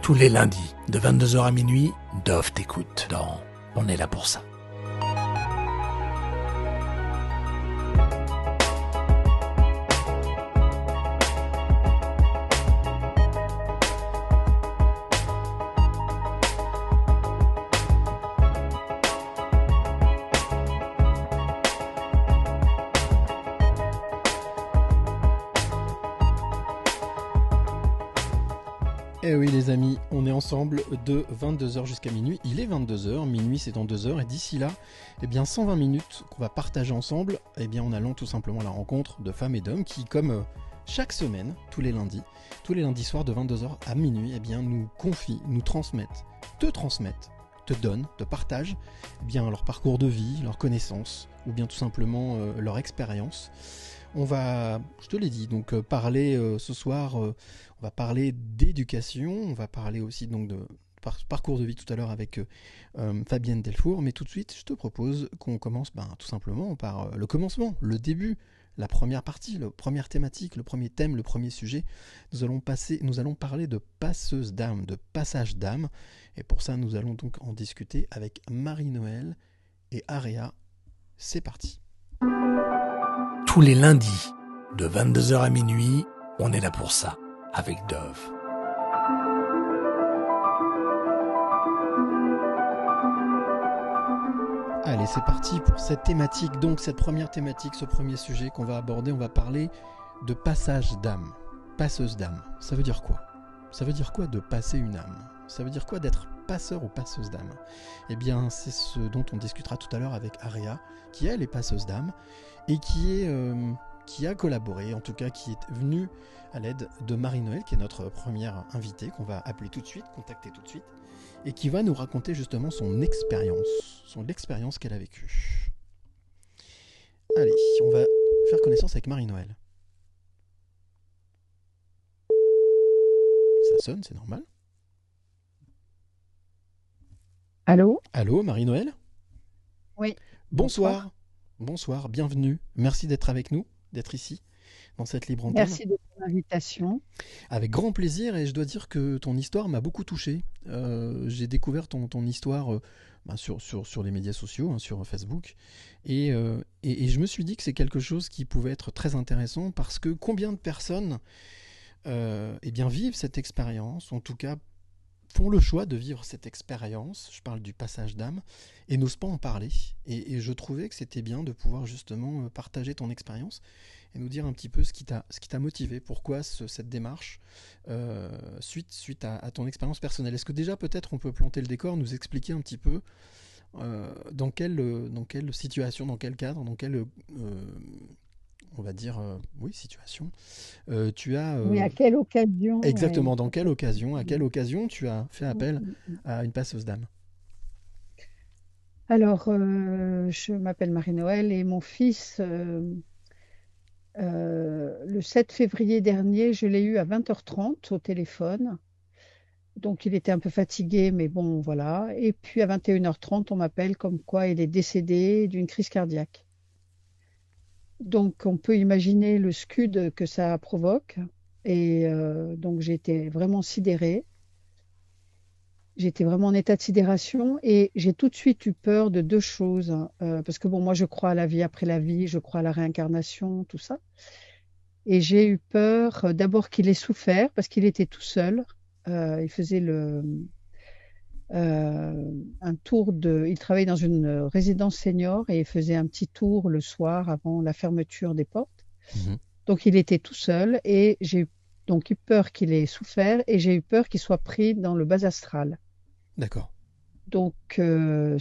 Tous les lundis, de 22h à minuit, Dove t'écoute dans On est là pour ça. Eh oui les amis, on est ensemble de 22h jusqu'à minuit. Il est 22h, minuit c'est dans 2 heures et d'ici là, 120 minutes qu'on va partager ensemble, en allant tout simplement à la rencontre de femmes et d'hommes qui, comme chaque semaine, tous les lundis soirs de 22h à minuit, nous confient, nous transmettent, te donnent, te partagent leur parcours de vie, leurs connaissances ou bien tout simplement leur expérience. On va, je te l'ai dit, donc parler ce soir, on va parler d'éducation, on va parler aussi donc de parcours de vie tout à l'heure avec Fabienne Delfour, mais tout de suite, je te propose qu'on commence tout simplement par le commencement, le début, la première partie, la première thématique, le premier thème, le premier sujet. Nous allons parler de passeuse d'âme, de passage d'âme, et pour ça, nous allons donc en discuter avec Marie-Noël et Aria. C'est parti. Tous les lundis, de 22h à minuit, on est là pour ça, avec Dove. Allez, c'est parti pour cette thématique, donc cette première thématique, ce premier sujet qu'on va aborder. On va parler de passage d'âme, passeuse d'âme. Ça veut dire quoi ? Ça veut dire quoi de passer une âme ? Ça veut dire quoi d'être passeur ou passeuse d'âme ? C'est ce dont on discutera tout à l'heure avec Aria, qui elle est passeuse d'âme, et qui a collaboré, en tout cas qui est venue à l'aide de Marie-Noël, qui est notre première invitée, qu'on va appeler tout de suite, contacter tout de suite, et qui va nous raconter justement l'expérience qu'elle a vécue. Allez, on va faire connaissance avec Marie-Noël. Ça sonne, c'est normal. Allô ? Allô, Marie-Noël ? Oui. Bonsoir, bienvenue. Merci d'être avec nous, d'être ici, dans cette libre antenne. Merci de ton invitation. Avec grand plaisir, et je dois dire que ton histoire m'a beaucoup touché. J'ai découvert ton histoire sur les médias sociaux, sur Facebook, et je me suis dit que c'est quelque chose qui pouvait être très intéressant, parce que combien de personnes vivent cette expérience, en tout cas font le choix de vivre cette expérience, je parle du passage d'âme, et n'osent pas en parler. Et je trouvais que c'était bien de pouvoir justement partager ton expérience et nous dire un petit peu ce qui t'a motivé, pourquoi cette démarche suite à ton expérience personnelle. Est-ce que déjà peut-être on peut planter le décor, nous expliquer un petit peu dans quelle situation, dans quel cadre, dans quelle on va dire, situation. Tu as... Oui, à quelle occasion ? Exactement, ouais. dans quelle occasion ? À quelle occasion tu as fait appel à une passeuse d'âme ? Alors, je m'appelle Marie-Noël et mon fils, le 7 février dernier, je l'ai eu à 20h30 au téléphone. Donc, il était un peu fatigué, mais bon, voilà. Et puis, à 21h30, on m'appelle comme quoi il est décédé d'une crise cardiaque. Donc, on peut imaginer le scud que ça provoque. Et donc, j'ai été vraiment sidérée. J'étais vraiment en état de sidération et j'ai tout de suite eu peur de deux choses. Parce que bon, moi, je crois à la vie après la vie, je crois à la réincarnation, tout ça. Et j'ai eu peur d'abord qu'il ait souffert parce qu'il était tout seul. Il faisait un tour il travaillait dans une résidence senior et il faisait un petit tour le soir avant la fermeture des portes. Mhm. Donc il était tout seul et j'ai donc eu peur qu'il ait souffert et j'ai eu peur qu'il soit pris dans le bas astral. D'accord. Donc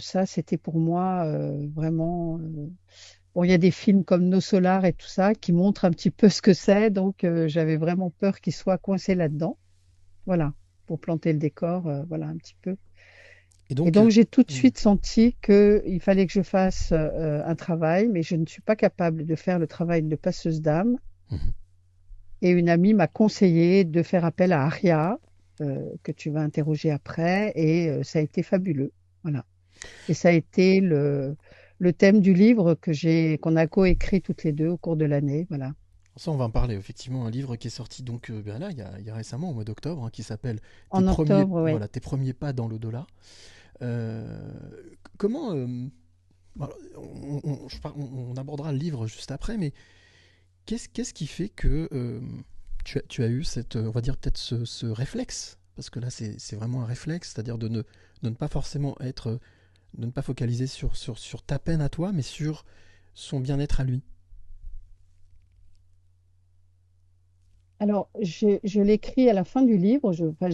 ça, c'était pour moi vraiment... Bon, il y a des films comme Nos Solars et tout ça qui montrent un petit peu ce que c'est. Donc j'avais vraiment peur qu'il soit coincé là-dedans. Voilà, pour planter le décor, voilà un petit peu. Et Et donc j'ai tout de suite senti qu'il fallait que je fasse un travail, mais je ne suis pas capable de faire le travail de passeuse d'âme. Mhm. Et une amie m'a conseillé de faire appel à Aria, que tu vas interroger après, et ça a été fabuleux. Voilà. Et ça a été le thème du livre qu'on a coécrit toutes les deux au cours de l'année. Voilà. Ça, on va en parler. Effectivement, un livre qui est sorti donc là, il y a récemment, au mois d'octobre, hein, qui s'appelle En octobre, oui. voilà, Tes premiers pas dans l'au-delà. Euh, comment alors, on abordera le livre juste après, mais qu'est-ce qui fait que tu as eu cette, on va dire peut-être ce réflexe, parce que là c'est vraiment un réflexe, c'est-à-dire de ne pas forcément être, de ne pas focaliser sur ta peine à toi, mais sur son bien-être à lui. Alors, je l'écris à la fin du livre. Enfin,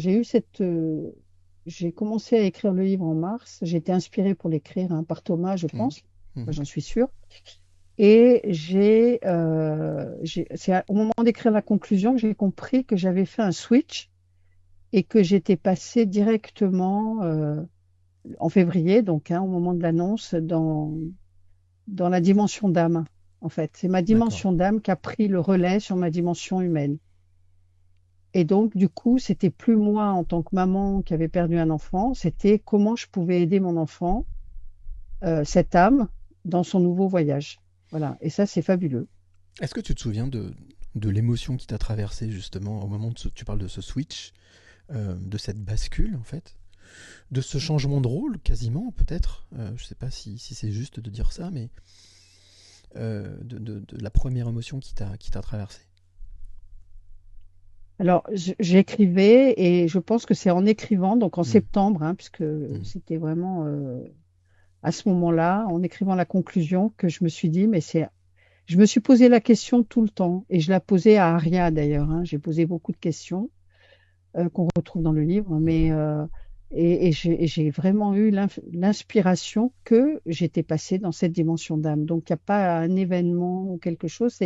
j'ai commencé à écrire le livre en mars. J'ai été inspirée pour l'écrire, hein, par Thomas, je Mhm. pense. Enfin, Mhm. j'en suis sûre. Et au moment d'écrire la conclusion que j'ai compris que j'avais fait un switch et que j'étais passée directement en février, donc hein, au moment de l'annonce, dans la dimension d'âme. En fait, c'est ma D'accord. dimension d'âme qui a pris le relais sur ma dimension humaine. Et donc, du coup, c'était plus moi en tant que maman qui avait perdu un enfant, c'était comment je pouvais aider mon enfant, cette âme, dans son nouveau voyage. Voilà. Et ça, c'est fabuleux. Est-ce que tu te souviens de l'émotion qui t'a traversé justement au moment de tu parles de ce switch, de cette bascule en fait, de ce changement de rôle quasiment peut-être, je sais pas si c'est juste de dire ça, mais de la première émotion qui t'a traversé. Alors, j'écrivais et je pense que c'est en écrivant, donc en Mm. septembre, hein, puisque Mm. c'était vraiment à ce moment-là, en écrivant la conclusion, que je me suis dit, mais c'est. Je me suis posé la question tout le temps et je la posais à Aria d'ailleurs, hein. J'ai posé beaucoup de questions qu'on retrouve dans le livre, mais et j'ai vraiment eu l'inspiration que j'étais passée dans cette dimension d'âme. Donc, il n'y a pas un événement ou quelque chose,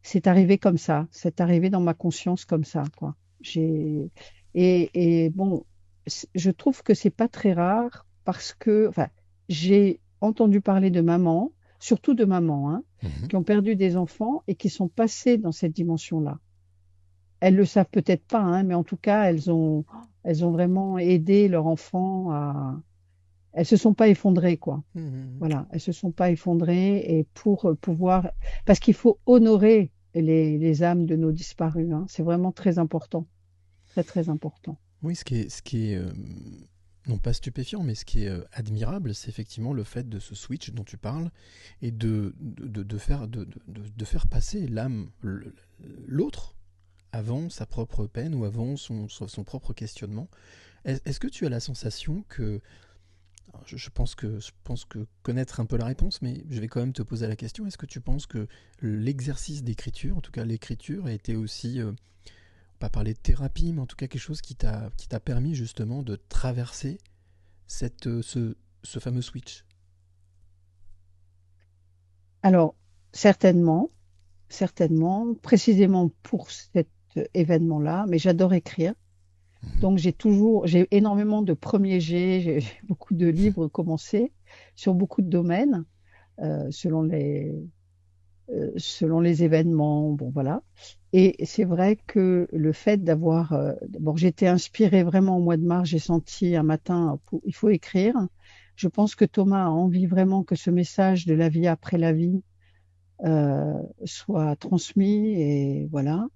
c'est arrivé comme ça, c'est arrivé dans ma conscience comme ça, quoi. J'ai et bon, je trouve que c'est pas très rare parce que, enfin, j'ai entendu parler de mamans, surtout de mamans, hein, Mhm. qui ont perdu des enfants et qui sont passées dans cette dimension-là. Elles le savent peut-être pas, hein, mais en tout cas, elles ont vraiment aidé leur enfant à. Elles se sont pas effondrées, quoi. Mhm. Voilà, elles se sont pas effondrées et pour pouvoir, parce qu'il faut honorer les âmes de nos disparus, hein. C'est vraiment très important, très très important. Oui, ce qui est non pas stupéfiant, mais ce qui est admirable, c'est effectivement le fait de ce switch dont tu parles et de faire passer l'âme, l'autre, avant sa propre peine ou avant son propre questionnement. Est-ce que tu as la sensation que, alors, je pense que connaître un peu la réponse, mais je vais quand même te poser la question, est-ce que tu penses que l'exercice d'écriture, en tout cas l'écriture, a été aussi pas parler de thérapie, mais en tout cas quelque chose qui t'a permis justement de traverser ce fameux switch. Alors, certainement, certainement, précisément pour cet événement-là, mais j'adore écrire. Mhm. Donc, j'ai énormément de premiers jets, j'ai beaucoup de livres commencés sur beaucoup de domaines, euh, selon les, selon les événements. Bon, voilà. Et c'est vrai que le fait d'avoir. D'abord, j'étais inspirée vraiment au mois de mars. J'ai senti un matin, il faut écrire. Je pense que Thomas a envie vraiment que ce message de la vie après la vie soit transmis et voilà,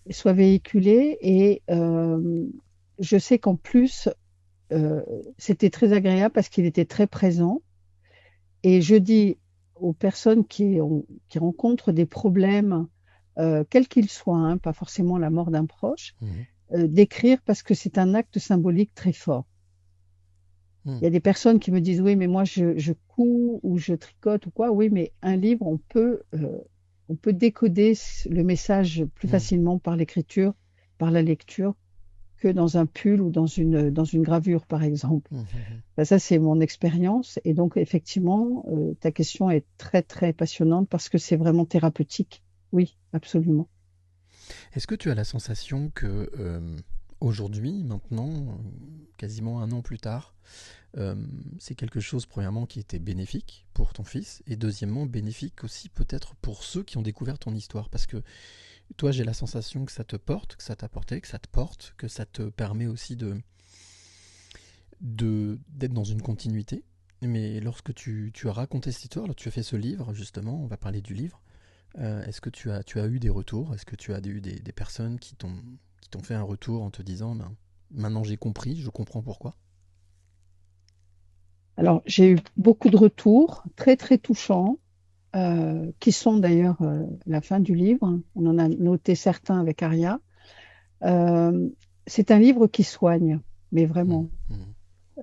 et soit véhiculé. Et je sais qu'en plus, euh, c'était très agréable parce qu'il était très présent. Et je dis aux personnes qui rencontrent des problèmes, quels qu'ils soient, hein, pas forcément la mort d'un proche, Mhm. d'écrire parce que c'est un acte symbolique très fort. Il Mhm. y a des personnes qui me disent, oui, mais moi je couds ou je tricote ou quoi. Oui, mais un livre, on peut décoder le message plus Mhm. facilement par l'écriture, par la lecture, que dans un pull ou dans une gravure, par exemple. Mhm. Ben, ça, c'est mon expérience. Et donc, effectivement, ta question est très, très passionnante parce que c'est vraiment thérapeutique. Oui, absolument. Est-ce que tu as la sensation que aujourd'hui, maintenant, quasiment un an plus tard, euh, c'est quelque chose, premièrement, qui était bénéfique pour ton fils, et deuxièmement, bénéfique aussi peut-être pour ceux qui ont découvert ton histoire? Parce que toi, j'ai la sensation que ça te porte, que ça t'a porté, que ça te porte, que ça te permet aussi d'être dans une continuité. Mais lorsque tu as raconté cette histoire, là, tu as fait ce livre, justement, on va parler du livre, Est-ce que tu as eu des retours? Est-ce que tu as eu des personnes qui t'ont fait un retour en te disant, ben, maintenant j'ai compris, je comprends pourquoi? Alors, j'ai eu beaucoup de retours très, très touchants, qui sont d'ailleurs la fin du livre. On en a noté certains avec Aria. Euh, c'est un livre qui soigne, mais Mhm, vraiment. mhm,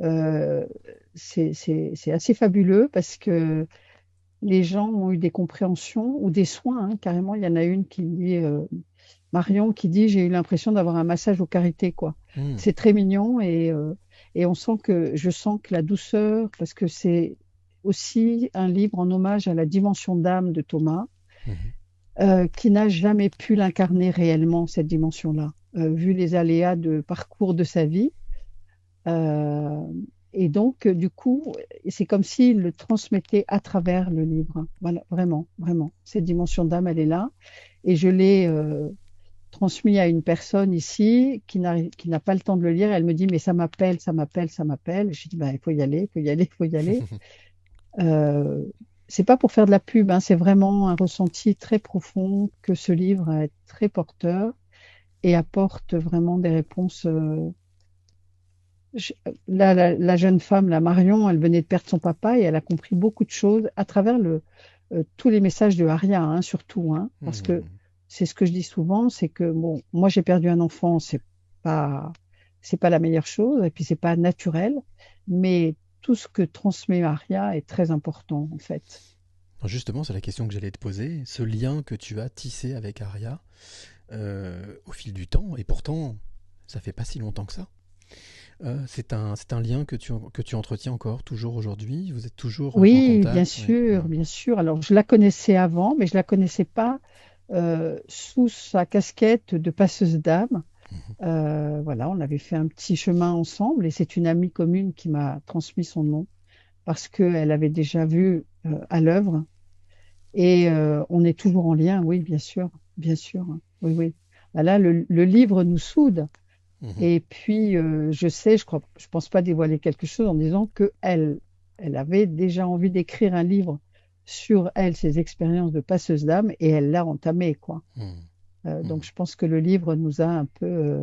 Euh, c'est assez fabuleux parce que les gens ont eu des compréhensions ou des soins, hein, carrément. Il y en a une qui dit, Marion, qui dit, j'ai eu l'impression d'avoir un massage aux Carités, quoi. mhm, C'est très mignon et je sens que la douceur, parce que c'est aussi un livre en hommage à la dimension d'âme de Thomas, mhm. qui n'a jamais pu l'incarner réellement, cette dimension-là, vu les aléas de parcours de sa vie. Euh, et donc, du coup, c'est comme s'il le transmettait à travers le livre. Voilà, vraiment, vraiment. Cette dimension d'âme, elle est là. Et je l'ai transmis à une personne ici qui n'a pas le temps de le lire. Elle me dit, mais ça m'appelle, ça m'appelle, ça m'appelle. Je dis, bah, il faut y aller, il faut y aller, il faut y aller. Euh, c'est pas pour faire de la pub, hein, c'est vraiment un ressenti très profond que ce livre est très porteur et apporte vraiment des réponses. Je- Là, la jeune femme, la Marion, elle venait de perdre son papa et elle a compris beaucoup de choses à travers tous les messages de Aria, hein, surtout, hein, parce que Mhm. c'est ce que je dis souvent, c'est que bon, moi j'ai perdu un enfant, pas, c'est pas la meilleure chose et puis c'est pas naturel, mais tout ce que transmet Aria est très important en fait. Alors justement, c'est la question que j'allais te poser. Ce lien que tu as tissé avec Aria au fil du temps, et pourtant, ça fait pas si longtemps que ça. C'est un lien que tu entretiens encore, toujours aujourd'hui. Vous êtes toujours en Oui, bien contact. Ouais. sûr, Mhm. bien sûr. Alors je la connaissais avant, mais je la connaissais pas sous sa casquette de passeuse d'âme. Mhm. Voilà, on avait fait un petit chemin ensemble et c'est une amie commune qui m'a transmis son nom parce qu'elle avait déjà vu à l'œuvre et on est toujours en lien, oui, bien sûr, bien sûr. Oui, oui. Bah là, le livre nous soude Mhm. et puis je sais, je pense pas dévoiler quelque chose en disant que elle avait déjà envie d'écrire un livre sur elle, ses expériences de passeuse d'âme et elle l'a entamé, quoi. Mhm. Donc Mhm. je pense que le livre nous a un peu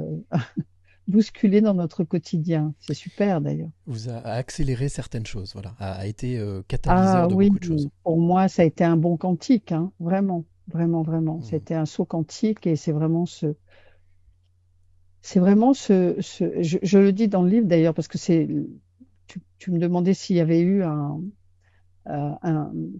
bousculé dans notre quotidien. C'est super d'ailleurs. Vous a accéléré certaines choses, voilà, a été catalyseur Ah de oui, beaucoup de choses. pour moi, ça a été un bon quantique, hein, vraiment, vraiment, vraiment. Mhm. C'était un saut quantique et c'est vraiment je le dis dans le livre d'ailleurs parce que tu me demandais s'il y avait eu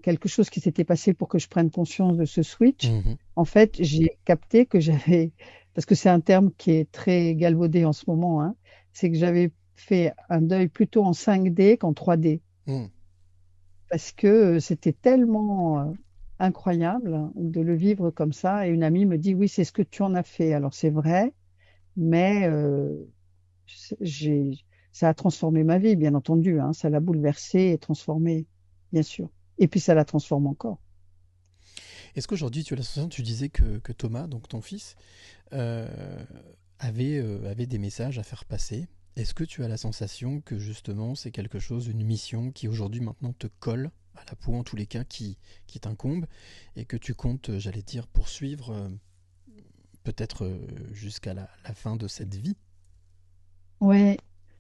quelque chose qui s'était passé pour que je prenne conscience de ce switch. Mhm. En fait, j'ai capté que j'avais, parce que c'est un terme qui est très galvaudé en ce moment, hein, c'est que j'avais fait un deuil plutôt en 5D qu'en 3D, Mhm. parce que c'était tellement incroyable hein, de le vivre comme ça. Et une amie me dit, oui, c'est ce que tu en as fait. Alors c'est vrai, mais j'ai, ça a transformé ma vie, bien entendu, hein, ça l'a bouleversée et transformée, bien sûr. Et puis ça la transforme encore. Est-ce qu'aujourd'hui, tu as la sensation, tu disais que Thomas, donc ton fils, euh, avait des messages à faire passer. Est-ce que tu as la sensation que justement c'est quelque chose, une mission qui aujourd'hui maintenant te colle à la peau en tous les cas, qui t'incombe et que tu comptes, j'allais dire, poursuivre peut-être jusqu'à la fin de cette vie? Ouais,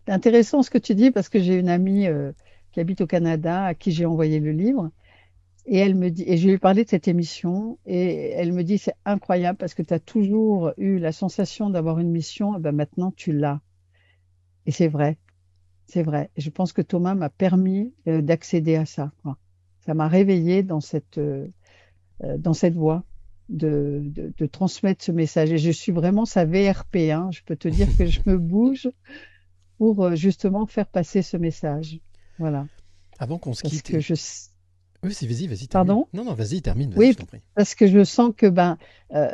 c'est intéressant ce que tu dis parce que j'ai une amie qui habite au Canada à qui j'ai envoyé le livre et elle me dit, et je lui ai parlé de cette émission et elle me dit c'est incroyable parce que tu as toujours eu la sensation d'avoir une mission, et ben maintenant tu l'as. Et c'est vrai, c'est vrai. Et je pense que Thomas m'a permis d'accéder à ça, quoi. Ça m'a réveillée dans cette voie de transmettre ce message. Et je suis vraiment sa VRP, hein. Je peux te dire que je me bouge pour justement faire passer ce message. Voilà. Avant qu'on se Parce quitte, que oui, si, vas-y, termine. Pardon? Non, non, vas-y, termine, vas-y, Oui, je t'en prie. parce que je sens que ben,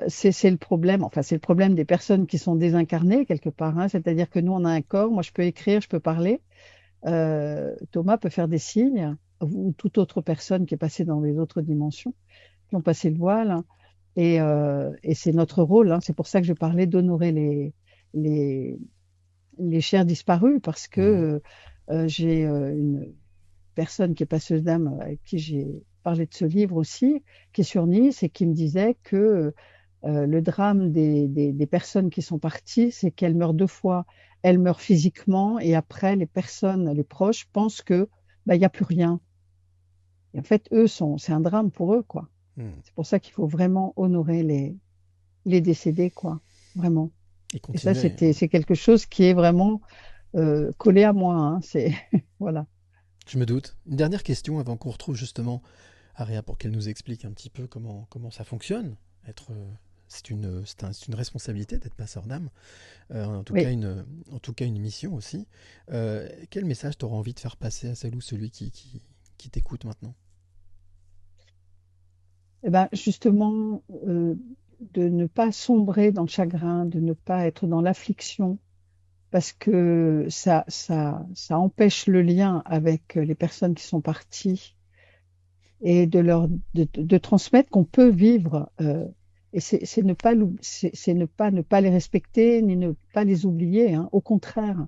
c'est le problème, enfin, c'est le problème des personnes qui sont désincarnées quelque part, hein. C'est-à-dire que nous, on a un corps, moi, je peux écrire, je peux parler. Thomas peut faire des signes, ou toute autre personne qui est passée dans les autres dimensions, qui ont passé le voile, hein. Et c'est notre rôle, hein. C'est pour ça que je parlais d'honorer les, les chers disparus, parce que Mhm. j'ai une personne qui est passeuse d'âme avec qui j'ai parlait de ce livre aussi, qui est sur Nice, et qui me disait que le drame des personnes qui sont parties, c'est qu'elles meurent deux fois. Elles meurent physiquement, et après, les personnes, les proches, pensent que il n'y a plus rien. Et en fait, c'est un drame pour eux, quoi. Hmm. C'est pour ça qu'il faut vraiment honorer les décédés, quoi. Vraiment. Et Et ça, continuer. c'est quelque chose qui est vraiment collé à moi, hein. C'est, voilà. Je me doute. Une dernière question avant qu'on retrouve justement Aria pour qu'elle nous explique un petit peu comment ça fonctionne. Être, c'est une responsabilité d'être passeur d'âme. Oui. En tout cas une mission aussi. Quel message t'auras envie de faire passer à celle ou celui qui t'écoute maintenant? Eh ben, justement, de ne pas sombrer dans le chagrin, de ne pas être dans l'affliction, parce que ça empêche le lien avec les personnes qui sont parties, et de transmettre qu'on peut vivre. Et c'est ne pas, c'est ne pas les respecter ni ne pas les oublier, hein. Au contraire,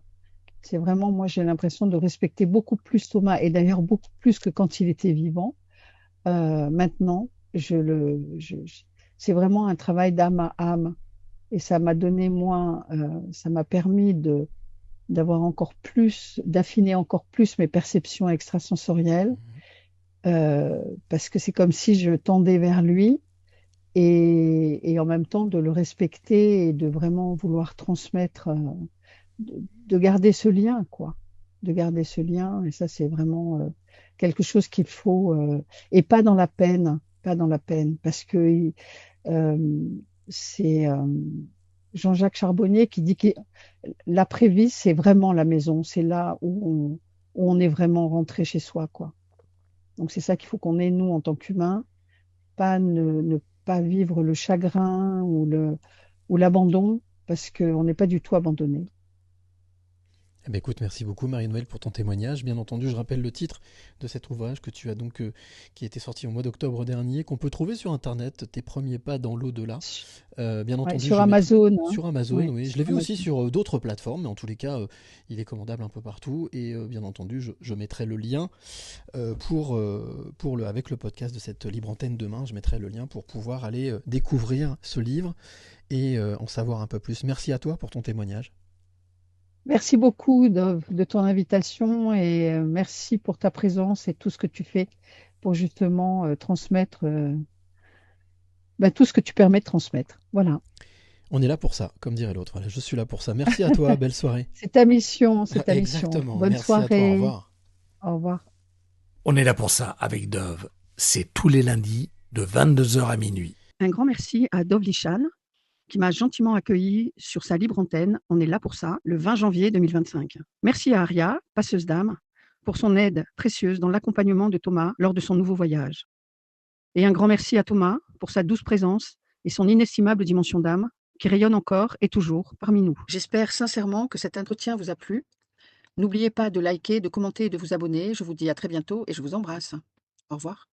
c'est vraiment, moi, j'ai l'impression de respecter beaucoup plus Thomas, et d'ailleurs beaucoup plus que quand il était vivant. Maintenant, c'est vraiment un travail d'âme à âme. Et ça m'a donné moins, ça m'a permis d'avoir encore plus, d'affiner encore plus mes perceptions extrasensorielles, parce que c'est comme si je tendais vers lui, et en même temps de le respecter et de vraiment vouloir transmettre, de garder ce lien, quoi. De garder ce lien. Et ça, c'est vraiment quelque chose qu'il faut, et pas dans la peine, pas dans la peine, parce que euh, c'est Jean-Jacques Charbonnier qui dit que l'après-vie, c'est vraiment la maison, c'est là où on est vraiment rentré chez soi, quoi. Donc c'est ça qu'il faut qu'on ait, nous, en tant qu'humains, pas ne pas vivre le chagrin ou l'abandon, parce qu'on n'est pas du tout abandonné. Eh ben écoute, merci beaucoup Marie-Noël pour ton témoignage. Bien entendu, je rappelle le titre de cet ouvrage que tu as donc, qui était sorti au mois d'octobre dernier, qu'on peut trouver sur Internet, Tes premiers pas dans l'au-delà. Bien Ouais, entendu, sur je mettrai Amazon, hein. sur Amazon, Ouais, oui. Je l'ai sur vu aussi Amazon. sur d'autres plateformes, mais en tous les cas, il est commandable un peu partout. Et bien entendu, je mettrai le lien avec le podcast de cette libre antenne demain. Je mettrai le lien pour pouvoir aller découvrir ce livre et en savoir un peu plus. Merci à toi pour ton témoignage. Merci beaucoup de ton invitation, et merci pour ta présence et tout ce que tu fais pour justement transmettre tout ce que tu permets de transmettre. Voilà. On est là pour ça, comme dirait l'autre. Voilà, je suis là pour ça. Merci à toi, belle soirée. C'est ta mission, c'est ta mission. Exactement, Bonne merci à toi, au soirée. revoir. Au revoir. On est là pour ça avec Dove. C'est tous les lundis de 22 h à minuit. Un grand merci à Dov Lishan qui m'a gentiment accueilli sur sa libre antenne. On est là pour ça, le 20 janvier 2025. Merci à Aria, passeuse d'âme, pour son aide précieuse dans l'accompagnement de Thomas lors de son nouveau voyage. Et un grand merci à Thomas pour sa douce présence et son inestimable dimension d'âme qui rayonne encore et toujours parmi nous. J'espère sincèrement que cet entretien vous a plu. N'oubliez pas de liker, de commenter et de vous abonner. Je vous dis à très bientôt et je vous embrasse. Au revoir.